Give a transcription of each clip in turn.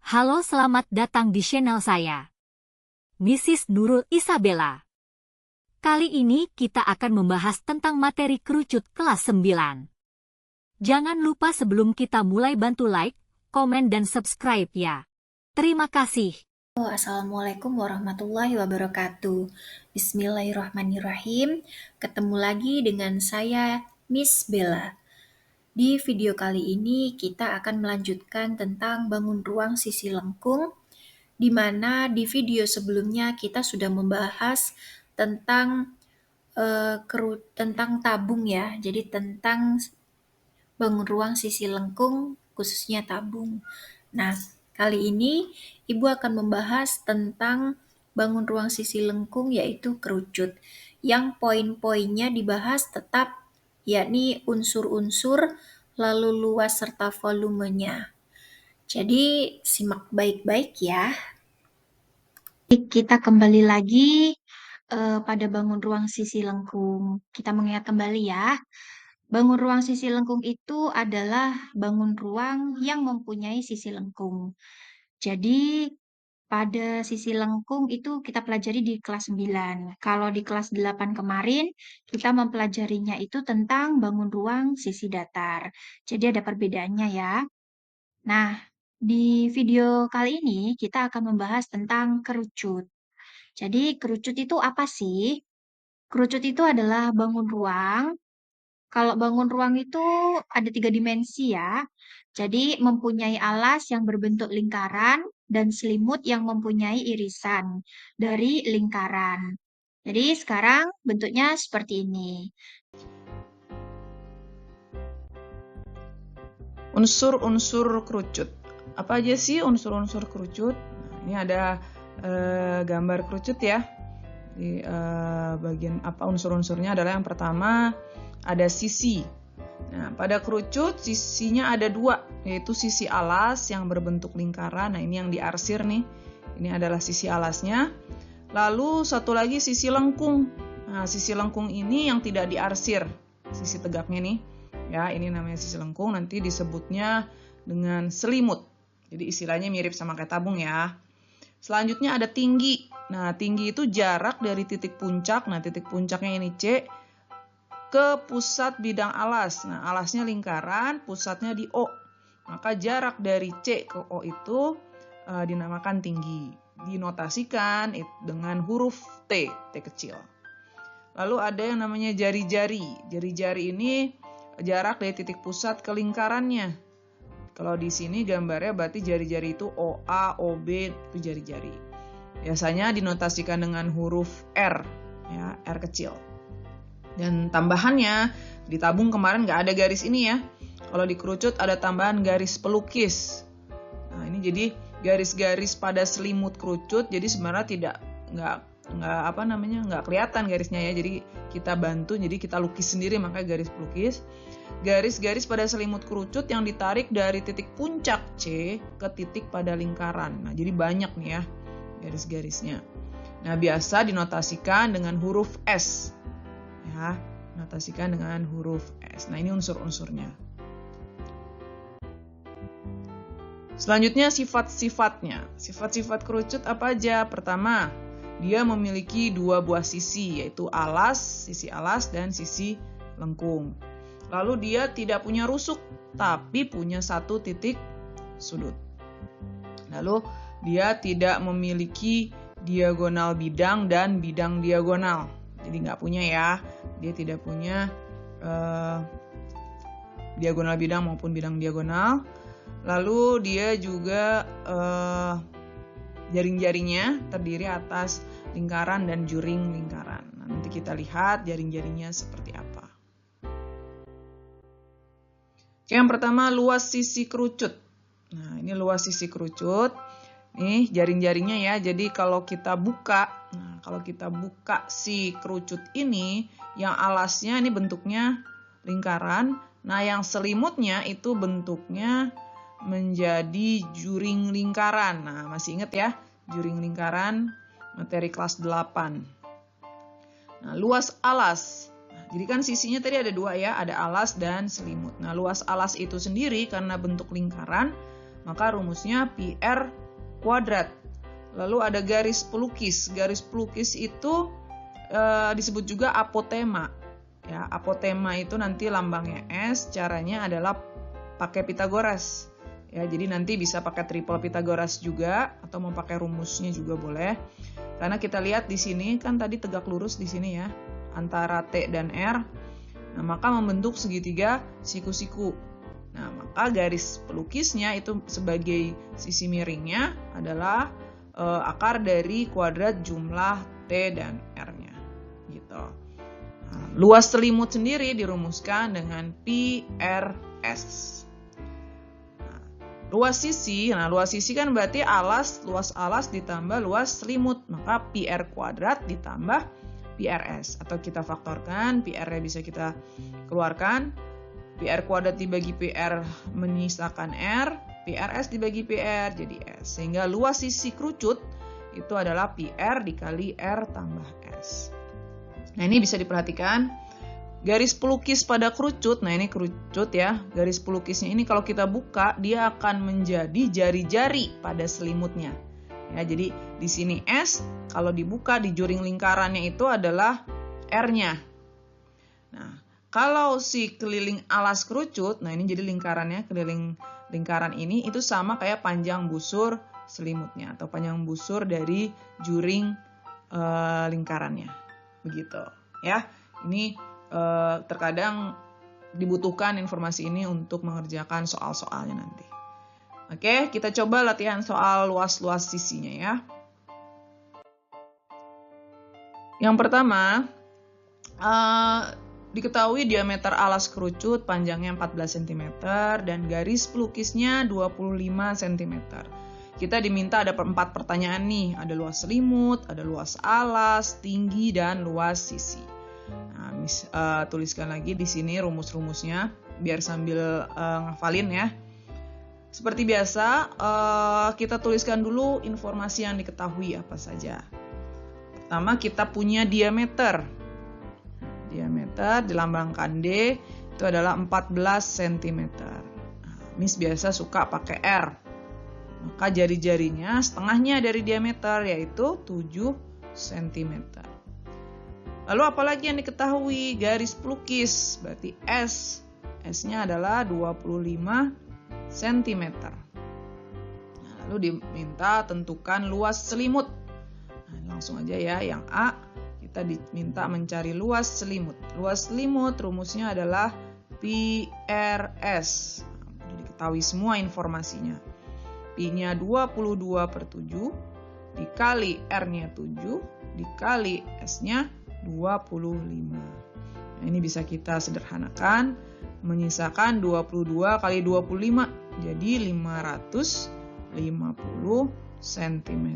Halo, selamat datang di channel saya, Mrs. Nurul Isabella. Kali ini kita akan membahas tentang materi kerucut kelas 9. Jangan lupa sebelum kita mulai bantu like, komen, dan subscribe ya. Terima kasih. Assalamualaikum warahmatullahi wabarakatuh. Bismillahirrahmanirrahim. Ketemu lagi dengan saya, Miss Bella. Di video kali ini kita akan melanjutkan tentang bangun ruang sisi lengkung, di mana di video sebelumnya kita sudah membahas tentang tentang tabung ya. Jadi tentang bangun ruang sisi lengkung khususnya tabung. Nah, kali ini Ibu akan membahas tentang bangun ruang sisi lengkung yaitu kerucut. Yang poin-poinnya dibahas tetap yakni unsur-unsur, lalu luas serta volumenya. Jadi simak baik-baik ya. Kita kembali lagi pada bangun ruang sisi lengkung. Kita mengingat kembali ya. Bangun ruang sisi lengkung itu adalah bangun ruang yang mempunyai sisi lengkung. Jadi pada sisi lengkung itu kita pelajari di kelas 9. Kalau di kelas 8 kemarin, kita mempelajarinya itu tentang bangun ruang sisi datar. Jadi ada perbedaannya ya. Nah, di video kali ini kita akan membahas tentang kerucut. Jadi kerucut itu apa sih? Kerucut itu adalah bangun ruang. Kalau bangun ruang itu ada 3 dimensi ya. Jadi mempunyai alas yang berbentuk lingkaran dan selimut yang mempunyai irisan dari lingkaran. Jadi sekarang bentuknya seperti ini. Unsur-unsur kerucut. Apa aja sih unsur-unsur kerucut? Nah, ini ada gambar kerucut ya. Di bagian apa unsur-unsurnya adalah yang pertama ada sisi. Nah, pada kerucut sisinya ada 2, yaitu sisi alas yang berbentuk lingkaran. Nah, ini yang diarsir nih. Ini adalah sisi alasnya. Lalu satu lagi sisi lengkung. Nah, sisi lengkung ini yang tidak diarsir. Sisi tegaknya nih. Ya, ini namanya sisi lengkung, nanti disebutnya dengan selimut. Jadi istilahnya mirip sama kayak tabung ya. Selanjutnya ada tinggi. Nah, tinggi itu jarak dari titik puncak. Nah, titik puncaknya ini C ke pusat bidang alas. Nah, alasnya lingkaran, pusatnya di O. Maka jarak dari C ke O itu dinamakan tinggi. Dinotasikan dengan huruf T, T kecil. Lalu ada yang namanya jari-jari. Jari-jari ini jarak dari titik pusat ke lingkarannya. Kalau di sini gambarnya berarti jari-jari itu OA, OB, itu jari-jari. Biasanya dinotasikan dengan huruf R, ya, R kecil. Dan tambahannya, di tabung kemarin nggak ada garis ini ya. Kalau di kerucut ada tambahan garis pelukis. Nah, ini jadi garis-garis pada selimut kerucut, jadi sebenarnya nggak kelihatan garisnya ya. Jadi kita bantu, jadi kita lukis sendiri, makanya garis pelukis. Garis-garis pada selimut kerucut yang ditarik dari titik puncak C ke titik pada lingkaran. Nah, jadi banyak nih ya garis-garisnya. Nah, biasa dinotasikan dengan huruf S. Ya, notasikan dengan huruf S. Nah, ini unsur-unsurnya. Selanjutnya sifat-sifatnya. Sifat-sifat kerucut apa aja? Pertama, dia memiliki 2 buah sisi, yaitu alas, sisi alas dan sisi lengkung. Lalu dia tidak punya rusuk, tapi punya 1 titik sudut. Lalu dia tidak memiliki diagonal bidang dan bidang diagonal. Jadi nggak punya ya, dia tidak punya diagonal bidang maupun bidang diagonal. Lalu dia juga jaring-jaringnya terdiri atas lingkaran dan juring lingkaran. Nah, nanti kita lihat jaring-jaringnya seperti apa. Yang pertama, luas sisi kerucut. Nah, ini luas sisi kerucut. Nih jaring-jaringnya ya. Jadi kalau kita buka, si kerucut ini, yang alasnya ini bentuknya lingkaran. Nah, yang selimutnya itu bentuknya menjadi juring lingkaran. Nah, masih ingat ya, juring lingkaran materi kelas 8. Nah, luas alas. Jadi kan sisinya tadi ada 2 ya, ada alas dan selimut. Nah, luas alas itu sendiri karena bentuk lingkaran, maka rumusnya pi r kuadrat. Lalu ada garis pelukis. Garis pelukis itu disebut juga apotema. Ya, apotema itu nanti lambangnya S, caranya adalah pakai Pitagoras. Ya, jadi nanti bisa pakai triple Pitagoras juga atau mau pakai rumusnya juga boleh. Karena kita lihat di sini kan tadi tegak lurus di sini ya, antara T dan R. Nah, maka membentuk segitiga siku-siku. Nah, maka garis pelukisnya itu sebagai sisi miringnya adalah akar dari kuadrat jumlah T dan R-nya. Gitu. Nah, luas selimut sendiri dirumuskan dengan pi r s. Luas sisi kan berarti luas alas ditambah luas selimut, maka pi r kuadrat ditambah pi rs, atau kita faktorkan, pi r-nya bisa kita keluarkan, pi r kuadrat dibagi pi r menyisakan r, pi rs dibagi pi r jadi s, sehingga luas sisi kerucut itu adalah pi r dikali r tambah s. Nah, ini bisa diperhatikan. Garis pelukis pada kerucut, nah ini kerucut ya, garis pelukisnya ini kalau kita buka, dia akan menjadi jari-jari pada selimutnya. Ya, jadi di sini S, kalau dibuka di juring lingkarannya itu adalah R-nya. Nah, kalau si keliling alas kerucut, nah ini jadi lingkarannya, keliling lingkaran ini itu sama kayak panjang busur selimutnya atau panjang busur dari juring lingkarannya. Begitu ya. Ini terkadang dibutuhkan informasi ini untuk mengerjakan soal-soalnya nanti. Oke, kita coba latihan soal luas-luas sisinya ya. Yang pertama, diketahui diameter alas kerucut panjangnya 14 cm dan garis pelukisnya 25 cm. Kita diminta ada 4 pertanyaan nih, ada luas selimut, ada luas alas, tinggi, dan luas sisi. Nah, tuliskan lagi di sini rumus-rumusnya biar sambil ngafalin ya. Seperti biasa, kita tuliskan dulu informasi yang diketahui apa saja. Pertama, kita punya diameter. Diameter dilambangkan D itu adalah 14 cm. Nah, Miss biasa suka pakai R. Maka jari-jarinya setengahnya dari diameter yaitu 7 cm. Lalu apalagi yang diketahui? Garis pelukis, berarti S. S-nya adalah 25 cm. Nah, lalu diminta tentukan luas selimut. Nah, langsung aja ya, yang A kita diminta mencari luas selimut. Luas selimut rumusnya adalah pi rs. Nah, jadi diketahui semua informasinya. Pi-nya 22/7 dikali R-nya 7 dikali S-nya 25. Nah, ini bisa kita sederhanakan, menyisakan 22 kali 25 jadi 550 cm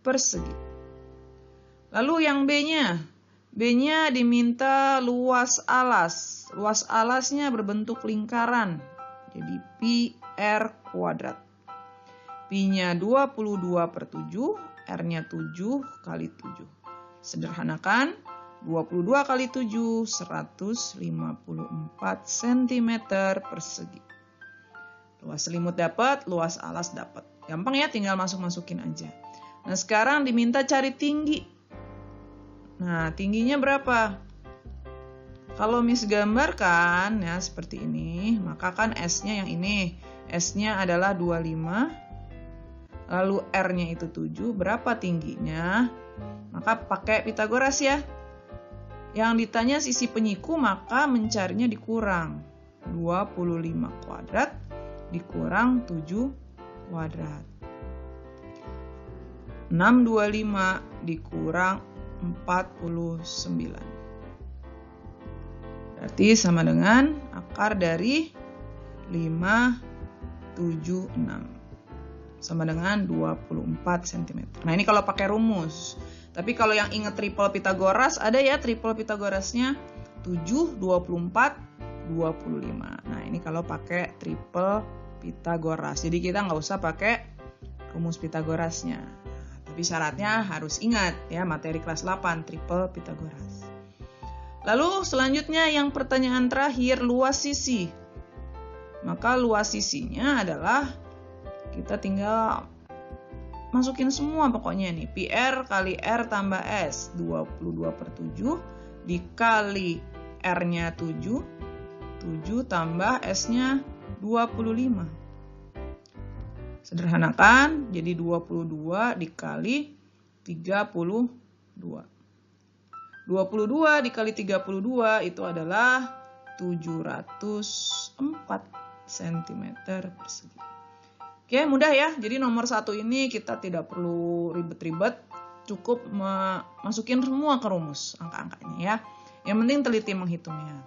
persegi. Lalu yang B-nya. B-nya diminta luas alas. Luas alasnya berbentuk lingkaran. Jadi pi r kuadrat. Pi-nya 22/7, R-nya 7 kali 7. Sederhanakan, 22 kali 7, 154 cm persegi. Luas selimut dapat, luas alas dapat. Gampang ya, tinggal masukin aja. Nah, sekarang diminta cari tinggi. Nah, tingginya berapa? Kalau Miss gambarkan ya seperti ini, maka kan S-nya yang ini. S-nya adalah 25, lalu R-nya itu 7. Berapa tingginya? Maka pakai Pitagoras ya. Yang ditanya sisi penyiku, maka mencarinya dikurang. 25 kuadrat dikurang 7 kuadrat. 625 dikurang 49. Berarti sama dengan akar dari 576. Sama dengan 24 cm. Nah, ini kalau pakai rumus. Tapi kalau yang ingat triple Pitagoras, ada ya triple Pitagorasnya 7, 24, 25. Nah, ini kalau pakai triple Pitagoras. Jadi kita nggak usah pakai rumus Pitagorasnya. Nah, tapi syaratnya harus ingat ya, materi kelas 8 triple Pitagoras. Lalu selanjutnya yang pertanyaan terakhir, luas sisi. Maka luas sisinya adalah kita tinggal masukin semua pokoknya nih. PR kali R tambah S, 22/7 dikali R-nya 7, 7 tambah S-nya 25. Sederhanakan, jadi 22 dikali 32. 22 dikali 32 itu adalah 704 cm persegi. Oke, mudah ya. Jadi nomor 1 ini kita tidak perlu ribet-ribet, cukup masukin semua ke rumus angka-angkanya ya. Yang penting teliti menghitungnya.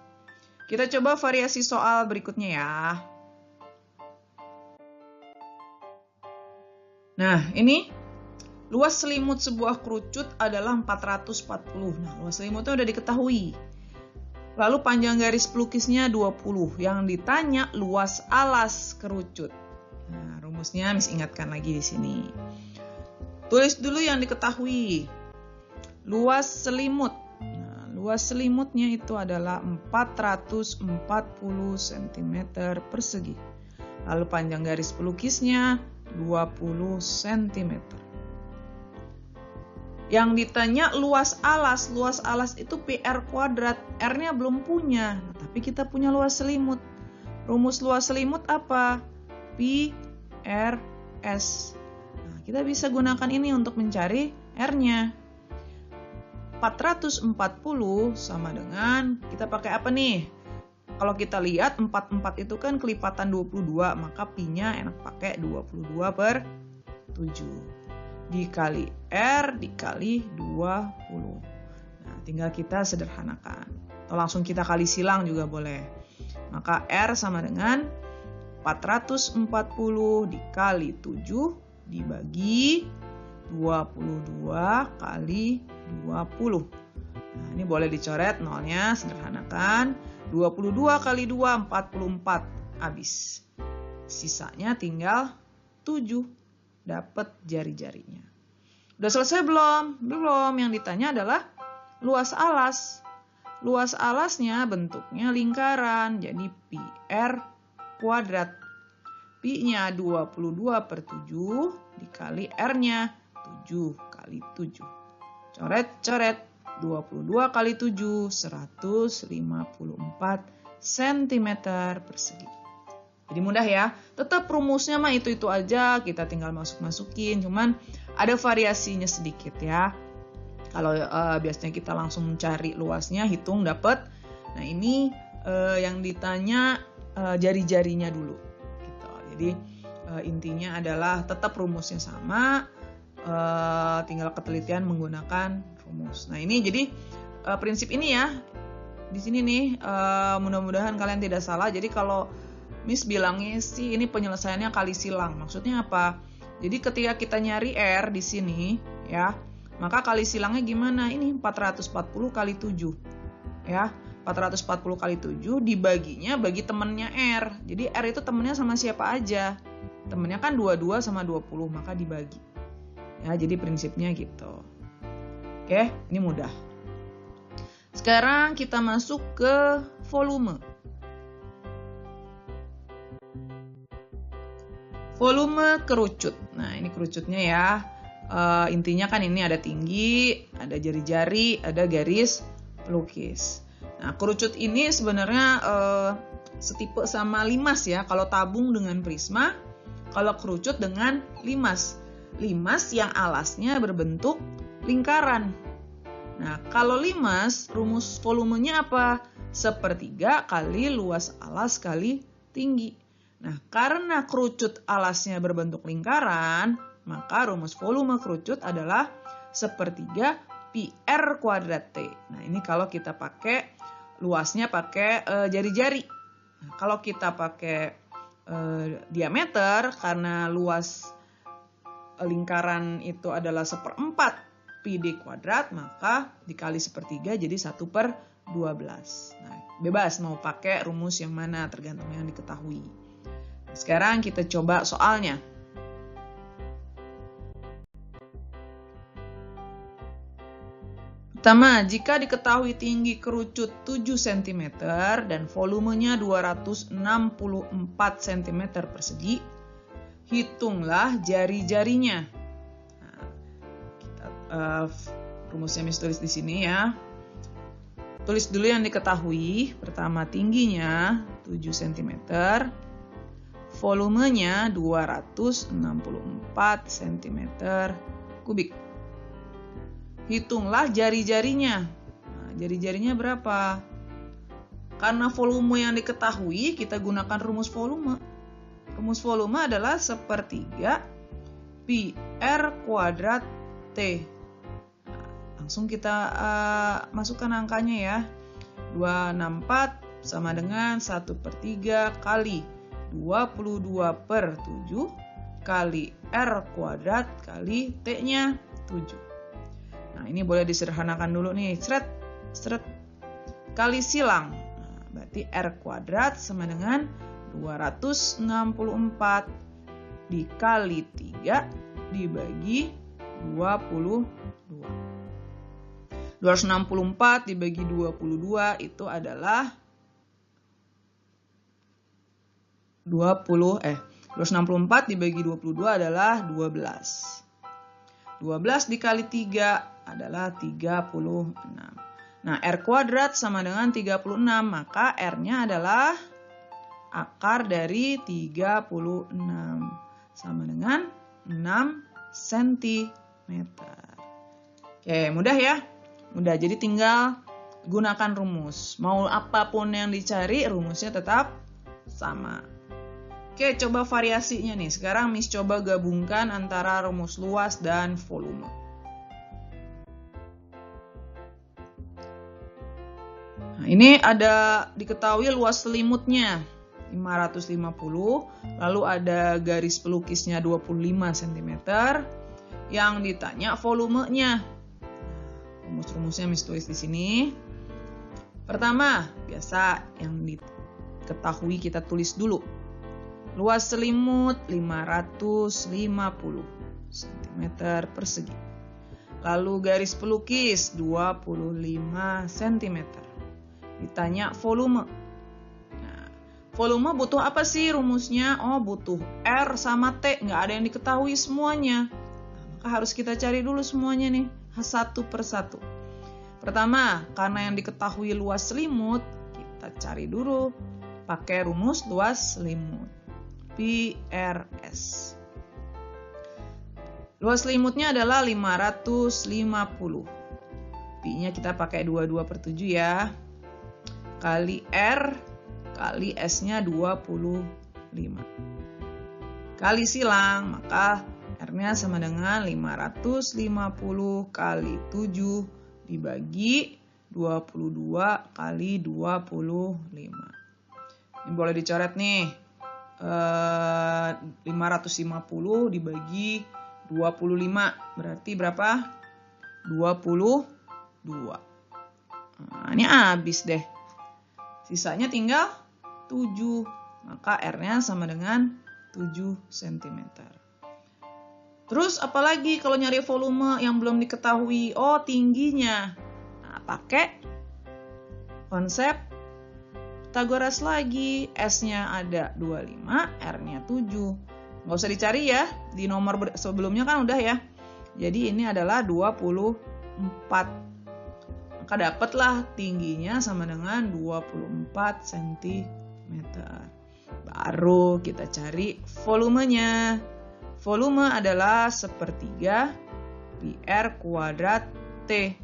Kita coba variasi soal berikutnya ya. Nah, ini luas selimut sebuah kerucut adalah 440. Nah, luas selimutnya udah diketahui. Lalu panjang garis pelukisnya 20. Yang ditanya luas alas kerucut. Nah, rumusnya Miss ingatkan lagi di sini. Tulis dulu yang diketahui. Luas selimut. Nah, luas selimutnya itu adalah 440 cm persegi. Lalu panjang garis pelukisnya 20 cm. Yang ditanya luas alas itu PR kuadrat. R-nya belum punya, tapi kita punya luas selimut. Rumus luas selimut apa? Pi R S. Nah, kita bisa gunakan ini untuk mencari R-nya. 440 sama dengan, kita pakai apa nih? Kalau kita lihat 44 itu kan kelipatan 22, maka pi-nya enak pakai 22/7. Dikali R dikali 20. Nah, tinggal kita sederhanakan. Atau langsung kita kali silang juga boleh. Maka R sama dengan 440 dikali 7 dibagi 22 kali 20. Nah, ini boleh dicoret nolnya, sederhanakan. 22 kali 2, 44. Habis. Sisanya tinggal 7. Dapat jari-jarinya. Udah selesai belum? Belum. Yang ditanya adalah luas alas. Luas alasnya bentuknya lingkaran. Jadi pi R kuadrat. Pi-nya 22/7 dikali R-nya 7 kali 7. Coret-coret. 22 kali 7, 154 cm persegi. Jadi mudah ya. Tetap rumusnya mah itu-itu aja. Kita tinggal masukin. Cuman ada variasinya sedikit ya. Kalau biasanya kita langsung mencari luasnya, hitung dapat. Nah ini yang ditanya jari-jarinya dulu. Gitu. Jadi intinya adalah tetap rumusnya sama. Tinggal ketelitian menggunakan rumus. Nah ini jadi prinsip ini ya. Di sini nih mudah-mudahan kalian tidak salah. Jadi kalau Miss bilangnya sih ini penyelesaiannya kali silang. Maksudnya apa? Jadi ketika kita nyari R di sini ya, maka kali silangnya gimana? Ini 440 kali 7. Ya, 440 kali 7 dibaginya bagi temennya R. Jadi R itu temennya sama siapa aja? Temennya kan 22 sama 20, maka dibagi. Ya, jadi prinsipnya gitu. Oke, ini mudah. Sekarang kita masuk ke volume. Volume kerucut. Nah, ini kerucutnya ya. Intinya kan ini ada tinggi, ada jari-jari, ada garis pelukis. Nah, kerucut ini sebenarnya setipe sama limas ya. Kalau tabung dengan prisma, kalau kerucut dengan limas. Limas yang alasnya berbentuk lingkaran. Nah, kalau limas, rumus volumenya apa? 1/3 kali luas alas kali tinggi. Nah, karena kerucut alasnya berbentuk lingkaran, maka rumus volume kerucut adalah 1/3 pi R kuadrat T. Nah, ini kalau kita pakai luasnya pakai jari-jari. Nah, kalau kita pakai diameter, karena luas lingkaran itu adalah 1/4 pi D kuadrat, maka dikali 1/3 jadi 1/12. Nah, bebas mau pakai rumus yang mana, tergantung yang diketahui. Sekarang kita coba soalnya. Pertama, jika diketahui tinggi kerucut 7 cm dan volumenya 264 cm persegi, hitunglah jari-jarinya. Nah, rumusnya Miss tulis di sini ya. Tulis dulu yang diketahui. Pertama, tingginya 7 cm. Volumenya 264 cm kubik. Hitunglah jari-jarinya. Nah, jari-jarinya berapa? Karena volume yang diketahui, kita gunakan rumus volume. Rumus volume adalah sepertiga pi R kuadrat T. Langsung kita masukkan angkanya ya. 264 sama dengan 1/3 kali 22/7 kali R kuadrat kali T-nya 7. Nah, ini boleh disederhanakan dulu nih. Seret. Kali silang. Nah, berarti R kuadrat sama dengan 264 dikali 3 dibagi 22. 264 dibagi 22 itu adalah 264 dibagi 22 adalah 12. 12 dikali 3 adalah 36. Nah, R kuadrat sama dengan 36, maka R-nya adalah akar dari 36 sama dengan 6 cm. Oke, mudah ya? Mudah, jadi tinggal gunakan rumus. Mau apapun yang dicari, rumusnya tetap sama. Oke, coba variasinya nih. Sekarang Miss coba gabungkan antara rumus luas dan volume. Nah, ini ada diketahui luas selimutnya 550, lalu ada garis pelukisnya 25 cm. Yang ditanya volumenya. Rumus-rumusnya Miss tulis di sini. Pertama, biasa yang diketahui kita tulis dulu. Luas selimut 550 cm persegi. Lalu garis pelukis 25 cm. Ditanya volume. Nah, volume butuh apa sih rumusnya? Oh, butuh R sama T. Nggak ada yang diketahui semuanya. Nah, maka harus kita cari dulu semuanya nih. Satu persatu. Pertama, karena yang diketahui luas selimut, kita cari dulu pakai rumus luas selimut. PRS. Luas selimutnya adalah 550. Pi-nya kita pakai 22/7 ya. Kali R kali S-nya 25. Kali silang, maka R-nya sama dengan 550 kali 7 dibagi 22 kali 25. Ini boleh dicoret nih. 550 dibagi 25. Berarti berapa? 22. Nah, ini habis deh. Sisanya tinggal 7. Maka R-nya sama dengan 7 cm. Terus apalagi kalau nyari volume yang belum diketahui? Oh, tingginya. Nah, pakai konsep Pythagoras lagi. S-nya ada 25, R-nya 7. Nggak usah dicari ya, di nomor sebelumnya kan udah ya. Jadi ini adalah 24. Maka dapatlah tingginya sama dengan 24 cm. Baru kita cari volumenya. Volume adalah sepertiga pi R kuadrat T.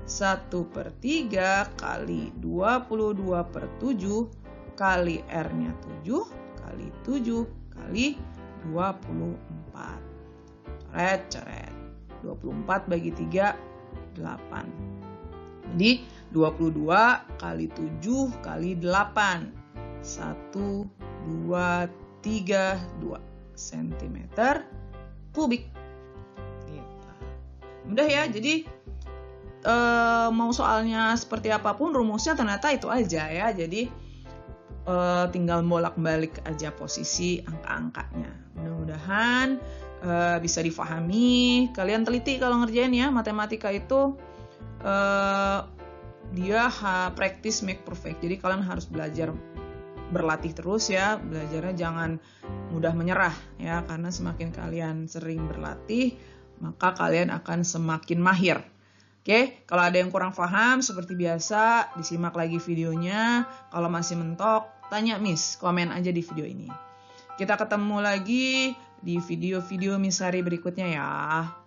1/3 kali 22/7 kali R-nya 7 kali 7 kali 24. Coret. 24 bagi 3, 8. Jadi 22 kali 7 kali 8. 1, 2, 3, 2 cm kubik. Gitu. Mudah ya, jadi mau soalnya seperti apapun rumusnya ternyata itu aja ya. Jadi tinggal bolak-balik aja posisi angka-angkanya. Mudah-mudahan bisa difahami. Kalian teliti kalau ngerjain ya, matematika itu dia practice make perfect. Jadi kalian harus belajar berlatih terus ya, belajarnya jangan mudah menyerah ya, karena semakin kalian sering berlatih, maka kalian akan semakin mahir. Oke, kalau ada yang kurang paham seperti biasa, disimak lagi videonya. Kalau masih mentok, tanya Miss, komen aja di video ini. Kita ketemu lagi di video-video Miss Sari berikutnya ya.